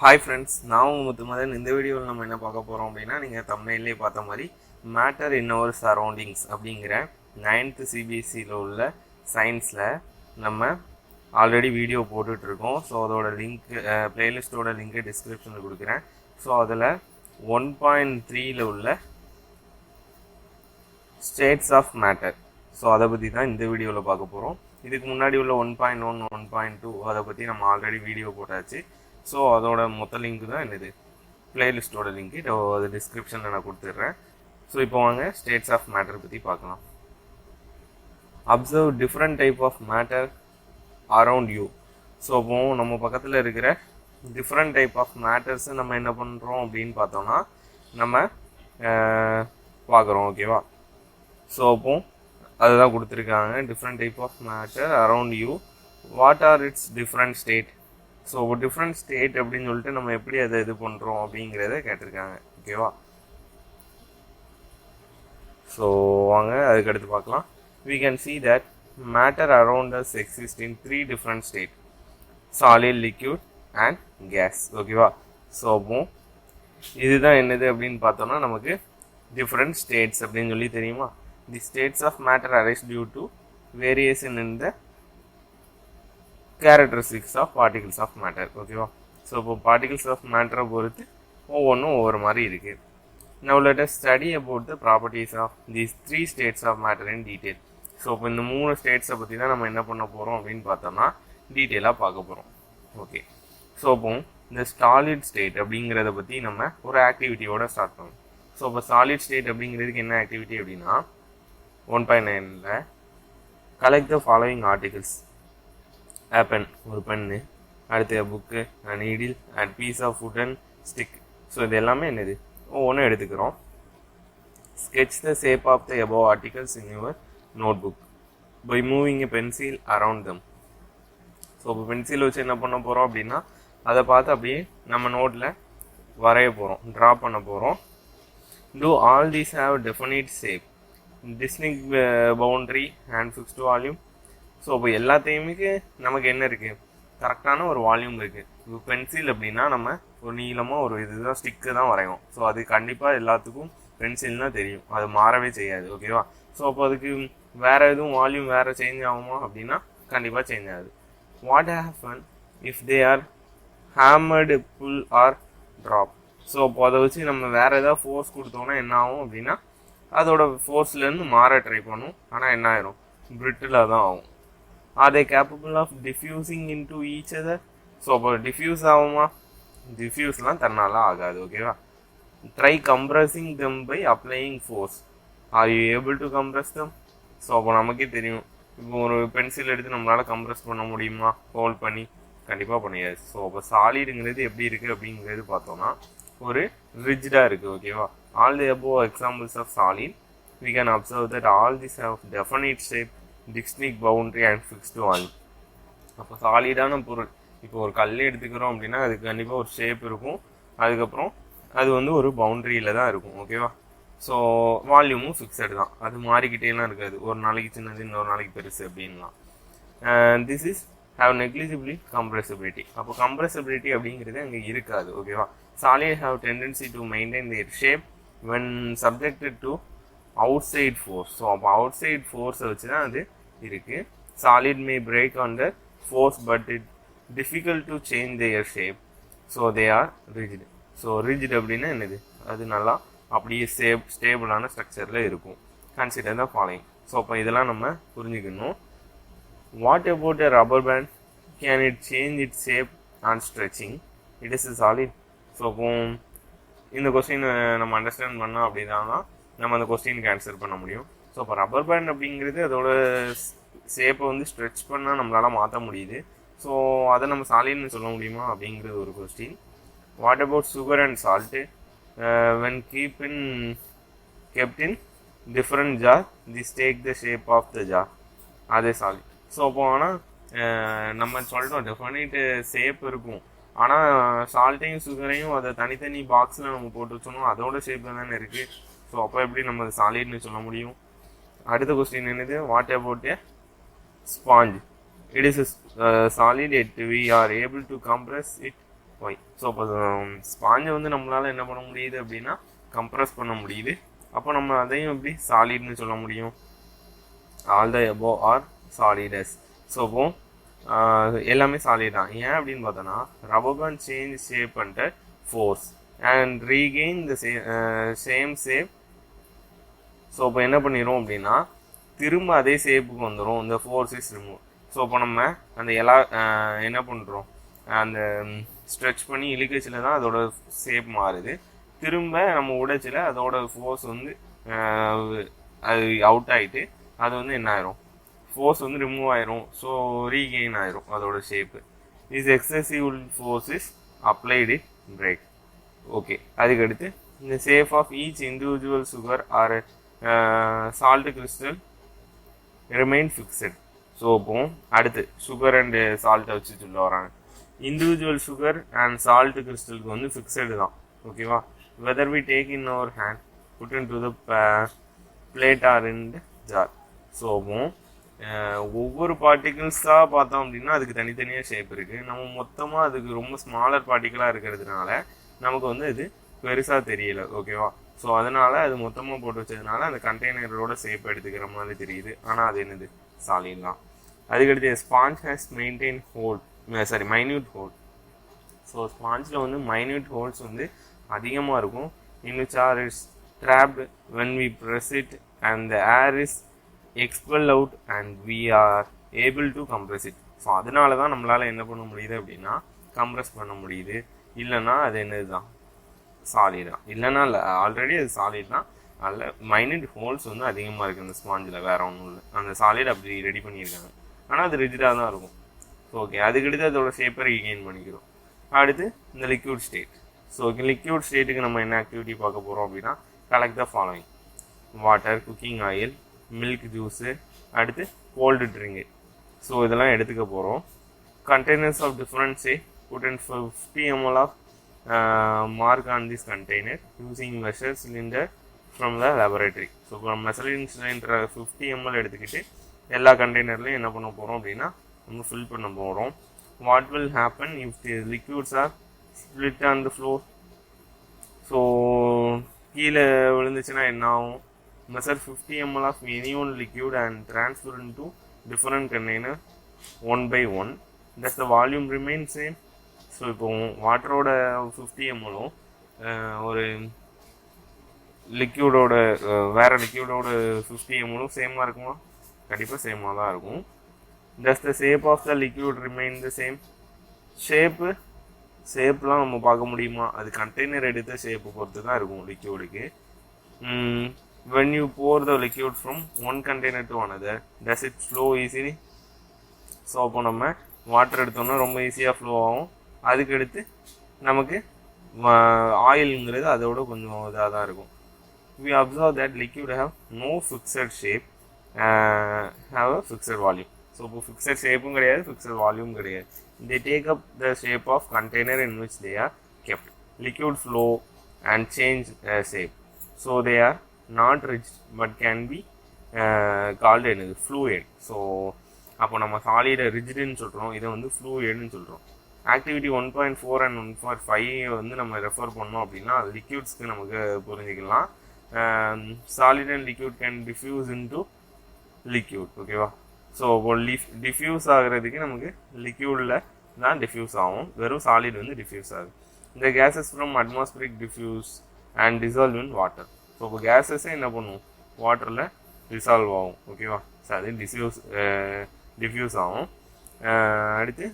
Hi friends, நான் முத்துமதன். இந்த வீடியோவில் நம்ம என்ன பார்க்க போகிறோம் அப்படின்னா, நீங்கள் thumbnail-லே பார்த்த மாதிரி மேட்டர் இன் அவர் சரௌண்டிங்ஸ் அப்படிங்கிற 9th CBSEயில் உள்ள சயின்ஸில் நம்ம ஆல்ரெடி வீடியோ போட்டுட்ருக்கோம். ஸோ அதோட லிங்க் பிளேலிஸ்ட்டோட லிங்க்கு டிஸ்கிரிப்ஷனில் கொடுக்குறேன். ஸோ அதில் 1.3ல் உள்ள ஸ்டேட்ஸ் ஆஃப் மேட்டர், ஸோ அதை பற்றி தான் இந்த வீடியோவில் பார்க்க போகிறோம். இதுக்கு முன்னாடி உள்ள 1.1 1.2 அதை பற்றி நம்ம ஆல்ரெடி வீடியோ போட்டாச்சு. ஸோ அதோட மொத்த லிங்க் தான் என்னது, பிளேலிஸ்ட்டோட லிங்க்கு அது டிஸ்கிரிப்ஷனில் நான் கொடுத்துட்றேன். ஸோ இப்போ வாங்க ஸ்டேட்ஸ் ஆஃப் மேட்டர் பற்றி பார்க்கலாம். Observe different type of matter around you. So இப்போ நம்ம பக்கத்தில் இருக்கிற டிஃப்ரெண்ட் டைப் ஆஃப் மேட்டர்ஸை நம்ம என்ன பண்ணுறோம் அப்படின்னு பார்த்தோம்னா நம்ம பார்க்குறோம். ஓகேவா? ஸோ அப்போ அதுதான் கொடுத்துருக்காங்க. Different type of matter around you, what are its different state. So different state அப்படின்னு சொல்லிட்டு நம்ம எப்படி அதை இது பண்ணுறோம் அப்படிங்கிறத கேட்டிருக்காங்க. ஓகேவா? ஸோ வாங்க அதுக்கடுத்து பார்க்கலாம். we can see that matter around us exist in 3 different states: solid, liquid and gas. ஓகேவா? ஸோ அப்போ இதுதான் என்னது அப்படின்னு பார்த்தோம்னா நமக்கு டிஃப்ரெண்ட் ஸ்டேட்ஸ் அப்படின்னு சொல்லி தெரியுமா. The states of matter arise due to variation in the characteristics of particles of matter. ஓகேவா? ஸோ இப்போ பார்ட்டிகிள்ஸ் ஆஃப் மேட்டரை பொறுத்து ஒவ்வொன்றும் ஒவ்வொரு மாதிரி இருக்குது. Now let us study about the properties of these 3 states of matter in detail. So இப்போ இந்த 3 ஸ்டேட்ஸை பற்றி தான் நம்ம என்ன பண்ண போகிறோம் அப்படின்னு பார்த்தோம்னா டீட்டெயிலாக பார்க்க போகிறோம். ஓகே, ஸோ இப்போ இந்த சாலிட் ஸ்டேட் அப்படிங்கிறத பற்றி நம்ம ஒரு ஆக்டிவிட்டியோட ஸ்டார்ட் பண்ணுவோம். ஸோ இப்போ சாலிட் ஸ்டேட் அப்படிங்கிறதுக்கு என்ன ஆக்டிவிட்டி அப்படின்னா 1.9ல் collect the following articles: pen, ஒரு பென்னு, அடுத்து book, needle and piece of wood and stick. So இது எல்லாமே என்னது ஒவ்வொன்றும் எடுத்துக்கிறோம். Sketch the shape of the above articles in your notebook by moving a pencil around them. So இப்போ pencil வச்சு என்ன பண்ண போகிறோம் அப்படின்னா அதை பார்த்து அப்படியே நம்ம நோட்டில் வரைய போகிறோம், ட்ரா பண்ண போகிறோம். Do all these have definite shape, distinct boundary and fixed volume. So இப்போ எல்லாத்தையுமே நமக்கு என்ன இருக்குது, கரெக்டான ஒரு வால்யூம் இருக்குது. இப்போ பென்சில் அப்படின்னா நம்ம ஒரு நீளமாக ஒரு இதுதான் ஸ்டிக்கு தான் வரைவோம். ஸோ அது கண்டிப்பாக எல்லாத்துக்கும் பென்சில்னா தெரியும், அது மாறவே செய்யாது. ஓகேவா? ஸோ அப்போ அதுக்கு வேறு எதுவும் வால்யூம் வேறு சேஞ்ச் ஆகுமா அப்படின்னா கண்டிப்பாக சேஞ்ச் ஆகுது. What happen if they are hammered, pull or drop. So அப்போ அதை வச்சு நம்ம வேறு ஏதாவது ஃபோர்ஸ் கொடுத்தோன்னா என்ன ஆகும் அப்படின்னா அதோட ஃபோர்ஸ்லேருந்து மாற ட்ரை பண்ணும். ஆனால் என்ன ஆயிரும், பிரிட்டிலாக தான் ஆகும். Are they capable of diffusing into each other. So அப்போ டிஃப்யூஸ் ஆகுமா, டிஃப்யூஸ்லாம் தன்னால் ஆகாது. ஓகேவா? Try compressing them by applying force. Are you able to compress them. So அப்போ நமக்கே தெரியும், இப்போ ஒரு பென்சில் எடுத்து நம்மளால் கம்ப்ரஸ் பண்ண முடியுமா, ஹோல்ட் பண்ணி கண்டிப்பாக பண்ணியாது. ஸோ அப்போ சாலிடுங்கிறது எப்படி இருக்குது அப்படிங்கிறது பார்த்தோம்னா ஒரு ரிஜிடாக இருக்குது. ஓகேவா? All the above examples of solid we can observe that all these have definite shape, distinct boundary and fixed value. அப்போ சாலிடான பொருள், இப்போ ஒரு கல் எடுத்துக்கிறோம் அப்படின்னா அதுக்கு கண்டிப்பாக ஒரு ஷேப் இருக்கும், அதுக்கப்புறம் அது வந்து ஒரு பவுண்ட்ரியில் தான் இருக்கும். ஓகேவா? ஸோ வால்யூமும் ஃபிக்ஸடு தான், அது மாறிக்கிட்டேலாம் இருக்காது, ஒரு நாளைக்கு சின்னது இன்னொரு நாளைக்கு பெருசு அப்படின்லாம். This is have negligibly compressibility. அப்போ கம்ப்ரெசிபிலிட்டி அப்படிங்கிறது அங்கே இருக்காது. ஓகேவா? Solid have tendency to maintain their shape when subjected to outside force. So அப்போ அவுட் சைட் ஃபோர்ஸை வச்சு தான் அது இருக்குது. Solid may break under force but it difficult to change their shape. So they are rigid. So rigid அப்படின்னா என்னது, அது நல்லா அப்படியே ஸ்டேபிளான ஸ்ட்ரக்சரில் இருக்கும். Consider the following. ஸோ அப்போ இதெல்லாம் நம்ம புரிஞ்சுக்கணும். What about a rubber band, can it change it shape on stretching, it is solid. So அப்போ இந்த கொஸ்டின் நம்ம அண்டர்ஸ்டாண்ட் பண்ணோம் அப்படின்னா நம்ம அந்த கொஸ்டினுக்கு ஆன்சர் பண்ண முடியும். ஸோ இப்போ ரப்பர் பேண்ட் அப்படிங்கிறது அதோட ஷேப்பை வந்து ஸ்ட்ரெச் பண்ணால் நம்மளால் மாற்ற முடியுது. ஸோ அதை நம்ம சாலிட்னு சொல்ல முடியுமா அப்படிங்கிறது ஒரு question. What about sugar and salt, when kept in different jar this take the shape of the jar, அதே சாலிட். ஸோ அப்போ ஆனால் நம்ம சொல்கிறோம் டெஃபினைட் ஷேப் இருக்கும், ஆனால் சால்ட்டையும் சுகரையும் அதை தனித்தனி பாக்ஸில் நம்ம போட்டு வச்சோம்னா அதோட ஷேப்பில் தானே இருக்குது. ஸோ அப்போ எப்படி நம்ம சாலிட்னு சொல்ல முடியும். அடுத்த கொஸ்டின் என்னது, what about a sponge, it is a solid yet we are able to compress it why. So அப்போ ஸ்பாஞ்சை வந்து நம்மளால் என்ன பண்ண முடியுது அப்படின்னா கம்ப்ரஸ் பண்ண முடியுது. அப்போ நம்ம அதையும் எப்படி சாலிட்னு சொல்ல முடியும்? All the above are solids. So அப்போ எல்லாமே சாலிட் தான். ஏன் அப்படின்னு பார்த்தோன்னா rubber band change shape and force and regain the same shape. So இப்போ என்ன பண்ணிடும் அப்படின்னா திரும்ப அதே ஷேப்புக்கு வந்துடும், இந்த ஃபோர்ஸ் இஸ் ரிமூவ். ஸோ இப்போ நம்ம அந்த என்ன பண்ணுறோம், அந்த ஸ்ட்ரெச் பண்ணி இழுக்கச்சில் தான் அதோட ஷேப் மாறுது. திரும்ப நம்ம உடைச்சில் அதோட ஃபோர்ஸ் வந்து அது அவுட் ஆகிட்டு அது வந்து என்ன ஆயிரும், ஃபோர்ஸ் வந்து ரிமூவ் ஆயிரும். ஸோ ரீகெயின் ஆயிரும் அதோட shape. Is excessive force is applied break. Okay, அதுக்கடுத்து இந்த shape of each individual sugar or salt crystal remain fixed. So இப்போ அடுத்து சுகர் அண்டு சால்ட்டை வச்சு சொல்ல வராங்க. இண்டிவிஜுவல் சுகர் அண்ட் சால்ட் கிறிஸ்டலுக்கு வந்து ஃபிக்ஸடு தான். ஓகேவா? Whether we take in our hand put into the plate or in the jar. So அப்போ ஒவ்வொரு பார்ட்டிகிள்ஸாக பார்த்தோம் அப்படின்னா அதுக்கு தனித்தனியாக ஷேப் இருக்குது. நம்ம மொத்தமாக அதுக்கு ரொம்ப ஸ்மாலர் பார்ட்டிக்கலாக இருக்கிறதுனால நமக்கு வந்து இது பெருசாக தெரியல. ஓகேவா? ஸோ அதனால் அது மொத்தமாக போட்டு வச்சதுனால அந்த கண்டெய்னரோட ஷேப் எடுத்துக்கிற மாதிரி தெரியுது. ஆனால் அது என்னது, சாலிட் தான். அதுக்கடுத்து sponge has maintain minute hole. So ஸ்பாஞ்சில் வந்து மைன்யூட் ஹோல்ஸ் வந்து அதிகமாக இருக்கும். in which air is trapped when we press it and the air is expelled out and we are able to compress it. So அதனால தான் நம்மளால் என்ன பண்ண முடியுது அப்படின்னா கம்ப்ரெஸ் பண்ண முடியுது. இல்லைன்னா அது என்னது தான், சாலிட் தான். இல்லைன்னா இல்லை, ஆல்ரெடி அது சாலிட் தான். அதில் மைன்யூட் ஹோல்ஸ் வந்து அதிகமாக இருக்குது அந்த ஸ்பாஞ்சில், வேறு ஒன்றும் இல்லை. அந்த சாலிட் அப்படி ரெடி பண்ணியிருக்காங்க. ஆனால் அது ரிஜிடாக தான் இருக்கும். ஓகே, அதுக்கடுத்து அதோட ஷேப்பை ரீகெயின் பண்ணிக்கிறோம். அடுத்து இந்த லிக்யூட் ஸ்டேட். ஸோ லிக்யூட் ஸ்டேட்டுக்கு நம்ம என்ன ஆக்டிவிட்டி பார்க்க போகிறோம் அப்படின்னா collect the following: water, cooking oil, milk juice, அடுத்து கோல்டு ட்ரிங்கு. ஸோ இதெல்லாம் எடுத்துக்க போகிறோம். Containers of different shape put in 50 ml of mark on this container using measure cylinder from the laboratory. So இப்போ நம்ம measuring cylinder 50 ml எடுத்துக்கிட்டு எல்லா கண்டெய்னர்லையும் என்ன பண்ண போகிறோம் அப்படின்னா நம்ம ஃபில் பண்ண போகிறோம். What will happen if the liquids are split on the floor? So கீழே விழுந்துச்சுன்னா என்ன ஆகும்? measure 50 ml of any one liquid and transfer into different container one by one. Does the volume remain same? So இப்போ வாட்டரோட 50 ml ஒரு லிக்யூடோட வேறு லிக்யூடோட 50 ml சேமாக இருக்குமா? கண்டிப்பாக சேமாக தான் இருக்கும். Does the shape of the liquid remain the same? ஷேப்லாம் நம்ம பார்க்க முடியுமா? அது கண்டெய்னர் எடுத்த ஷேப்பை பொறுத்து தான் இருக்கும் லிக்யூடுக்கு. when you pour the liquid from one container to another, does it flow easily? So அப்போ நம்ம வாட்டர் எடுத்தோம்னா ரொம்ப ஈஸியாக ஃப்ளோ ஆகும். அதுக்கடுத்து நமக்கு ஆயிலுங்கிறது அதோட கொஞ்சம் இதாக தான் இருக்கும். we observe that liquid have no fixed shape, have a fixed volume. So இப்போ ஃபிக்ஸட் ஷேப்பும் கிடையாது, ஃபிக்ஸட் வால்யூம் கிடையாது. they take up the shape of container in which they are kept. liquid flow and change shape, so they are not rigid but can be called fluid. So அப்போ நம்ம சாலிடை ரிஜிடுன்னு சொல்கிறோம், இதை வந்து ஃப்ளூயிட்னு சொல்கிறோம். Activity 1.4 and 1.5 வந்து நம்ம refer பண்ணோம் அப்படின்னா லிக்யூட்ஸ்க்கு நமக்கு புரிஞ்சிக்கலாம். Solid and liquid can diffuse into liquid. ஓகேவா? ஸோ டிஃப்யூஸ் ஆகிறதுக்கு நமக்கு லிக்யூடில் தான் டிஃப்யூஸ் ஆகும், வெறும் சாலிட் வந்து டிஃப்யூஸ் ஆகுது. இந்த gases from atmospheric diffuse and dissolve in water. So இப்போ கேஸஸே என்ன பண்ணுவோம், வாட்டரில் டிசால்வ் ஆகும். ஓகேவா? ஸோ அது டிஃப்யூஸ் ஆகும். அடுத்து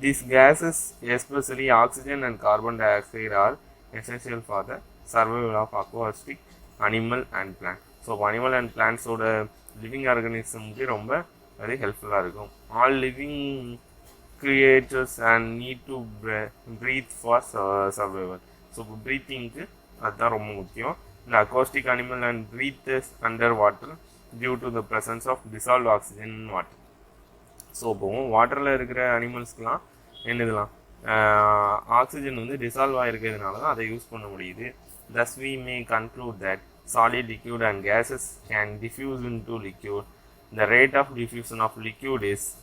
these gases, especially oxygen and carbon dioxide, are essential for the survival of aquatic animal and plant. So animal and பிளான்ட்ஸோட லிவிங் ஆர்கானிசம்க்கு ரொம்ப அது ஹெல்ப்ஃபுல்லாக இருக்கும். All living creators and need to breathe for survival. So இப்போ ப்ரீத்திங்க்கு அதுதான் ரொம்ப முக்கியம். இந்த aquatic animal and breathers under water due to the presence of dissolve oxygen in water. So இப்போ வாட்டரில் இருக்கிற அனிமல்ஸ்க்கெலாம் என்னதுலாம் ஆக்சிஜன் வந்து டிசால்வ் ஆகிருக்கிறதுனால தான் அதை யூஸ் பண்ண முடியுது. thus we may conclude that solid, liquid and gases can diffuse into liquid. The rate of diffusion of liquid is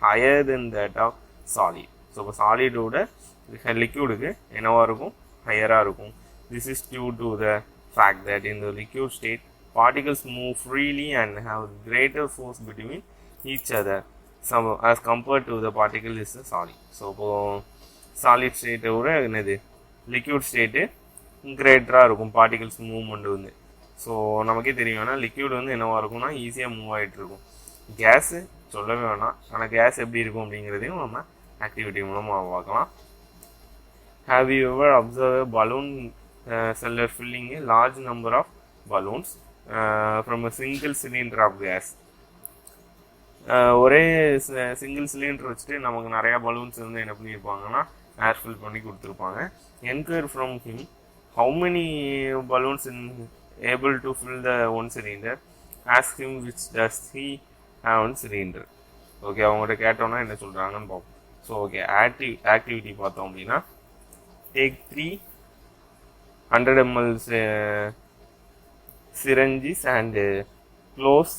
higher than that of solid. So இப்போ சாலிடோட லிக்யூடுக்கு என்னவாக இருக்கும், ஹையராக இருக்கும். This is due to the fact that in the liquid state particles move freely and have greater force between each other as compared to the particle is the solid. So இப்போ solid ஸ்டேட்டை விட என்னது liquid state கிரேட்டராக இருக்கும் particles movement வந்து. So நமக்கே தெரியும், ஆனால் liquid வந்து என்னவாக இருக்கும்னா ஈஸியாக மூவ் ஆகிட்டு இருக்கும். கேஸு சொல்லவே வேணாம், ஆனால் கேஸ் எப்படி இருக்கும் அப்படிங்கிறதையும் நம்ம ஆக்டிவிட்டி மூலமாக பார்க்கலாம். Have you ever observed a balloon cylinder filling a large number of balloons from a single cylinder of gas? ஒரே சிங்கிள் சிலிண்டர் வச்சுட்டு நமக்கு நிறையா பலூன்ஸ் வந்து என்ன பண்ணியிருப்பாங்கன்னா ஏர் ஃபில் பண்ணி கொடுத்துருப்பாங்க. Enquire from him how many balloons in able to fill the one cylinder, ask him which does he have one cylinder. Okay, அவங்கள்ட்ட கேட்டோன்னா என்ன சொல்கிறாங்கன்னு பார்ப்போம். ஸோ ஓகே, ஆக்டிவிட்டி பார்த்தோம் அப்படின்னா, take 300 ml syringes and close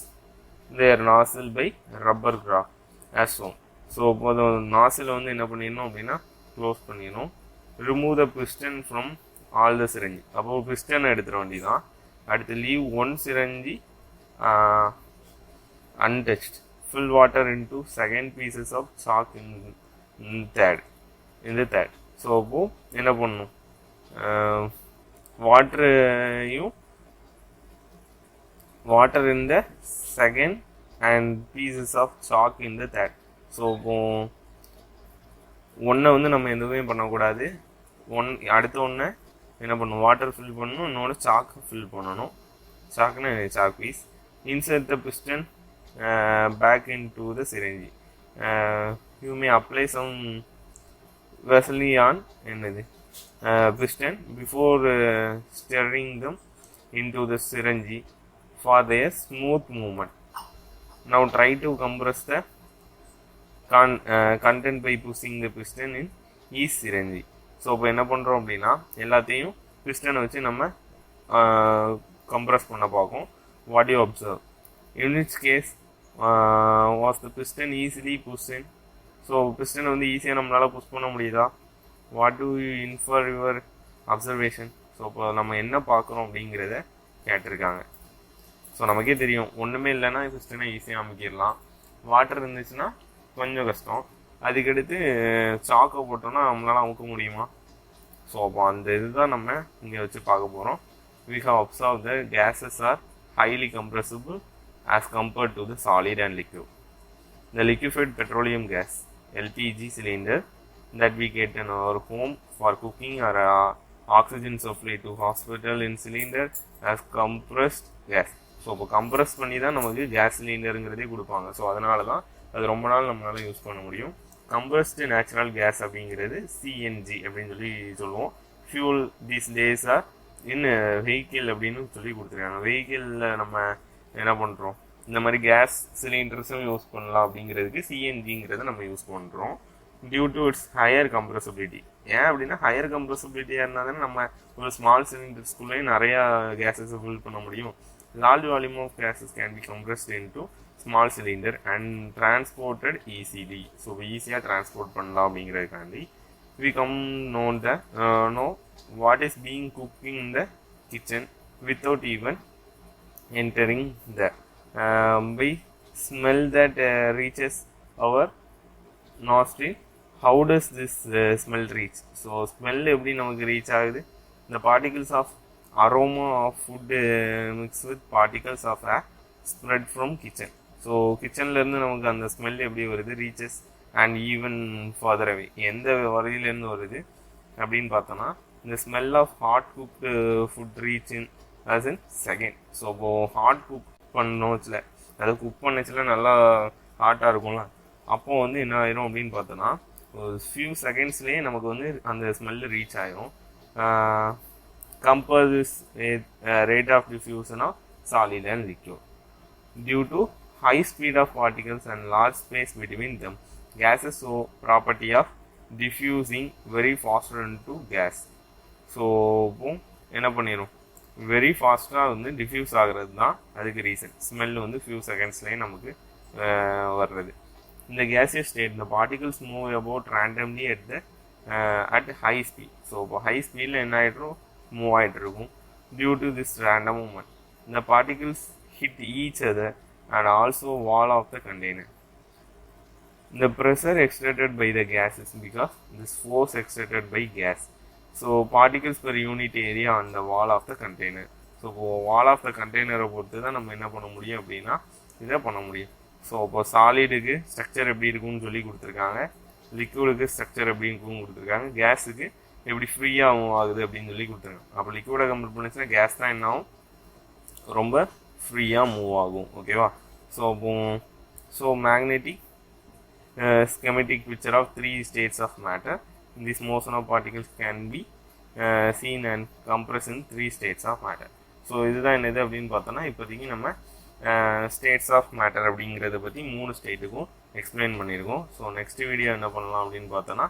their nozzle by rubber graph as shown. So இப்போ nozzle வந்து என்ன பண்ணிடணும் அப்படின்னா க்ளோஸ் பண்ணிடணும். Remove the piston from all the syringe. அப்போ பிஸ்டனை எடுத்துட வேண்டியதான். அடுத்து leave one syringe untouched. Fill water into second pieces of chalk in the third. So அப்போது என்ன பண்ணணும், water in the second and pieces of chalk in the third. So இப்போது ஒன்றை வந்து நம்ம எதுவுமே பண்ணக்கூடாது. அடுத்த ஒன்றை என்ன பண்ணணும், வாட்டர் ஃபில் பண்ணணும், இன்னொன்று சாக் ஃபில் பண்ணணும். சாக்னா chalk piece. Insert the piston back into the syringe. You may apply some Vaseline என்னது piston before stirring them into the syringe for their smooth movement. Now try to compress the content by pushing the piston in each syringe. So இப்போ என்ன பண்ணுறோம் அப்படின்னா எல்லாத்தையும் பிஸ்டனை வச்சு நம்ம compress பண்ண பார்க்கும். What you observe, in which case was the piston easily push in. So piston வந்து ஈஸியாக நம்மளால் புஷ் பண்ண முடியுதா? What do you infer your observation. So இப்போ நம்ம என்ன பார்க்குறோம் அப்படிங்கிறத கேட்டிருக்காங்க. ஸோ நமக்கே தெரியும், ஒன்றுமே இல்லைன்னா பிஸ்டனை ஈஸியாக அமைக்கிடலாம். வாட்டர் இருந்துச்சுன்னா கொஞ்சம் கஷ்டம். அதுக்கடுத்து சாக்கை போட்டோன்னா நம்மளால் அமுக்க முடியுமா? ஸோ அப்போ அந்த இதுதான் நம்ம இங்கே வச்சு பார்க்க போகிறோம். we have observed that gases are highly compressible as compared to the solid and liquid. The liquefied petroleum gas LPG cylinder that we get in our home for cooking or oxygen supply to hospital in cylinder as compressed gas. So இப்போ compress பண்ணி தான் நமக்கு case சிலிண்டருங்கிறதே கொடுப்பாங்க. So அதனால தான் அது ரொம்ப நாள் நம்மளால் யூஸ் பண்ண முடியும். கம்ப்ரஸ்டு நேச்சுரல் கேஸ் அப்படிங்கிறது சிஎன்ஜி அப்படின்னு சொல்லி சொல்லுவோம். Fuel these days are in vehicle அப்படின்னு சொல்லி கொடுத்துருக்காங்க. வெஹிக்கிளில் நம்ம என்ன பண்ணுறோம், இந்த மாதிரி கேஸ் சிலிண்டர்ஸும் யூஸ் பண்ணலாம் அப்படிங்கிறதுக்கு சிஎன்ஜிங்கிறத நம்ம யூஸ் பண்ணுறோம். Due to its higher compressibility. ஏன் அப்படின்னா ஹையர் கம்ப்ரஸபிலிட்டியாக இருந்தால் தானே நம்ம ஒரு ஸ்மால் சிலிண்டர்ஸ்குள்ளேயும் நிறையா கேஸஸை ஃபில் பண்ண முடியும். Large volume of gases can be compressed into small cylinder and transported easily. So ஈஸியாக டிரான்ஸ்போர்ட் பண்ணலாம் அப்படிங்கிறதுக்காண்டி we come know what is being cooked in the kitchen without even entering there. We smell that reaches our nostril. How does this smell reach? So smell எப்படி நமக்கு reach ஆகுது? The particles of aroma of food mixed with particles of air spread from kitchen. So கிச்சன்லேருந்து நமக்கு அந்த smell எப்படி வருது? Reaches and even further away. எந்த வரையிலேருந்து வருது அப்படின்னு பார்த்தோன்னா, இந்த smell of hot cooked food reach in us in second. So இப்போது ஹாட் குக் பண்ணோச்சில், அதை குக் பண்ணச்சில் நல்லா ஹாட்டாக இருக்கும்ல, அப்போது வந்து என்ன ஆயிரும் அப்படின்னு பார்த்தோன்னா, ஒரு ஃபியூ செகண்ட்ஸ்லேயே நமக்கு வந்து அந்த ஸ்மெல்லு ரீச் ஆயிரும். Compare this rate of diffusion of solid and liquid. Due to high speed of particles and large space between them, gases show property of diffusing very faster into gas. So என்ன பண்ணிடும், very ஃபாஸ்ட்டாக வந்து diffuse ஆகிறது தான் அதுக்கு reason. Smell வந்து few செகண்ட்ஸ்லேயே நமக்கு வர்றது. In the gaseous state, the particles move about randomly at high speed. So இப்போ high speed என்ன ஆயிடும் மூவ் ஆகிட்டு இருக்கும். Due to this random movement, the particles hit each other and also wall of the container. The pressure exerted by the gas is because this force exerted by gas. So particles per unit area on the wall of the container. So wall of the container பொறுத்து தான் நம்ம என்ன பண்ண முடியும் அப்படின்னா இதை பண்ண முடியும். ஸோ இப்போ சாலிடுக்கு ஸ்ட்ரக்சர் எப்படி இருக்குன்னு சொல்லி கொடுத்துருக்காங்க, லிக்விடுக்கு ஸ்ட்ரக்சர் எப்படி இருக்குன்னு கொடுத்துருக்காங்க, கேஸுக்கு எப்படி ஃப்ரீயாக மூவ் ஆகுது அப்படின்னு சொல்லி கொடுத்துருக்காங்க. அப்போ லிக்விடை கம்பேர் பண்ணிச்சுன்னா கேஸ் தான் என்ன ஆகும், ரொம்ப ஃப்ரீயாக மூவ் ஆகும். ஓகேவா? So magnetic schematic picture of 3 states of matter. This motion of particles can be seen and compressed in 3 states of matter. So இதுதான் என்னது அப்படின்னு பார்த்தோன்னா இப்போதைக்கு நம்ம ஸ்டேட்ஸ் ஆஃப் மேட்டர் அப்படிங்கிறத பற்றி 3 ஸ்டேட்டுக்கும் எக்ஸ்பிளைன் பண்ணியிருக்கோம். ஸோ நெக்ஸ்ட் வீடியோ என்ன பண்ணலாம் அப்படின்னு பார்த்தோன்னா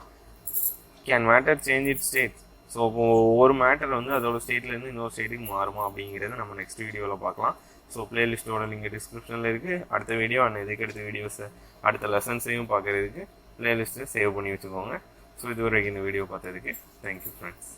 can matter change it states. So இப்போ ஒரு மேட்டர் வந்து அதோட ஸ்டேட்லேருந்து இன்னொரு ஸ்டேட்டுக்கு மாறுமா அப்படிங்கிறத நம்ம நெக்ஸ்ட் வீடியோவில் பார்க்கலாம். ஸோ பிளேலிஸ்ட்டோட லிங்க் டிஸ்கிரிப்ஷனில் இருக்குது. அடுத்த வீடியோ இதுக்கு அடுத்த வீடியோஸை அடுத்த லெசன்ஸையும் பார்க்குறதுக்கு பிளேலிஸ்ட்டை சேவ் பண்ணி வச்சுக்கோங்க. ஸோ இதுவரைக்கும் இந்த வீடியோ பார்த்ததுக்கு தேங்க்யூ ஃப்ரெண்ட்ஸ்.